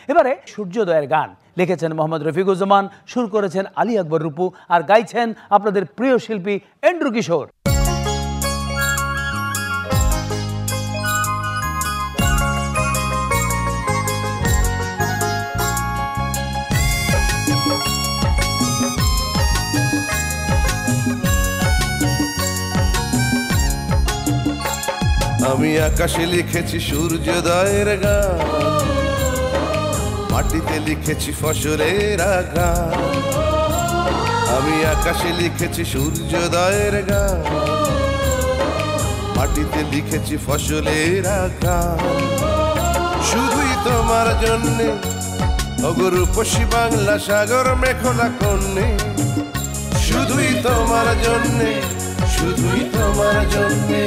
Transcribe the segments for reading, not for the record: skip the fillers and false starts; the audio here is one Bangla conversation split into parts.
এবারে সূর্যোদয়ের গান লিখেছেন মোহাম্মদ রফিকুজ্জামান, সুর করেছেন আলী আকবর রূপু, আর গাইছেন আপনাদের প্রিয় শিল্পী এন্ড্রু কিশোর। আমি আকাশে লিখেছি সূর্যোদয়ের গান, মাটিতে লিখেছি ফসলের গান। আমি আকাশে লিখেছি সূর্যোদয়ের গান, মাটিতে লিখেছি ফসলের গান। শুধুই তোমার জন্যে ওগো রূপসী বাংলা সাগর মেঘলা কন্যে, শুধুই তোমার জন্যে, শুধুই তোমার জন্যে।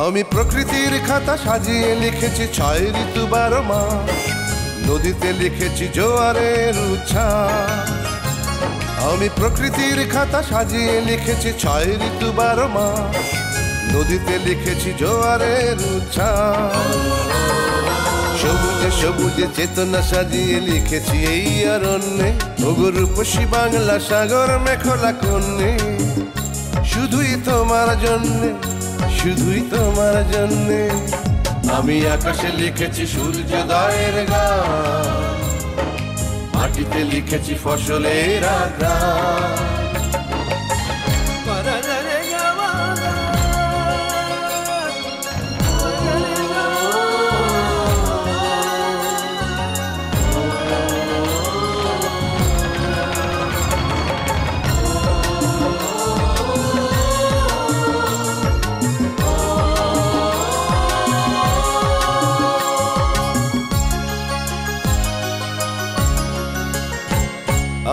আমি প্রকৃতির খাতা সাজিয়ে লিখেছি 6 ঋতু 12 মাস, নদীতে লিখেছি জোয়ারের উচ্ছ্বাস। আমি প্রকৃতির খাতা সাজিয়ে লিখেছি 6 ঋতু 12 মাস, নদীতে লিখেছি জোয়ারের উচ্ছ্বাস। সবুজে সবুজে চেতনা সাজিয়ে লিখেছি এই অরণ্যে ওগো রূপসী বাংলা সাগর মেঘলা কন্যে। শুধুই তোমার জন্যে, শুধুই তোমার জন্যে। আমি আকাশে লিখেছি সূর্যোদয়ের গান, মাটিতে লিখেছি ফসলের গান।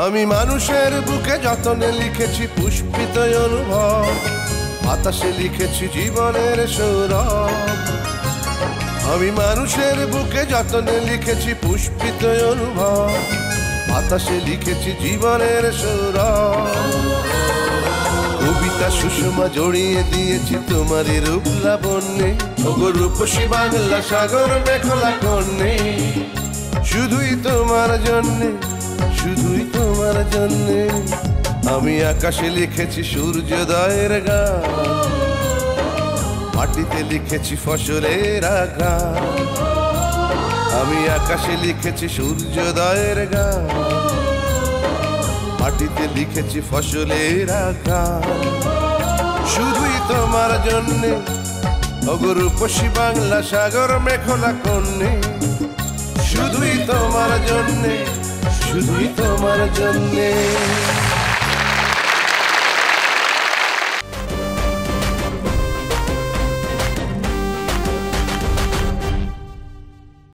আমি মানুষের বুকে যতনে লিখেছি পুষ্পিত অনুভব, বাতাসে লিখেছি জীবনের সৌরভ। আমি মানুষের বুকে যতনে লিখেছি পুষ্পিত অনুভব, বাতাসে লিখেছি জীবনের সৌরভ। কবিতা সুষমা জড়িয়ে দিয়েছি তোমারই রূপ লাবণ্যে ওগো রূপসী বাংলা সাগর মেঘলা কন্যে। শুধুই তোমার জন্যে, শুধুই তোমার জন্যে। আমি আকাশে লিখেছি সূর্যোদয়ের গান, মাটিতে লিখেছি ফসলের গান। আমি আকাশে লিখেছি সূর্যোদয়ের গান, মাটিতে লিখেছি ফসলের গান। শুধুই তোমার জন্যে ওগো রূপসী বাংলা সাগর মেঘলা কন্যে। শুধুই তোমার জন্যে, শুধুই তোমার জন্যে।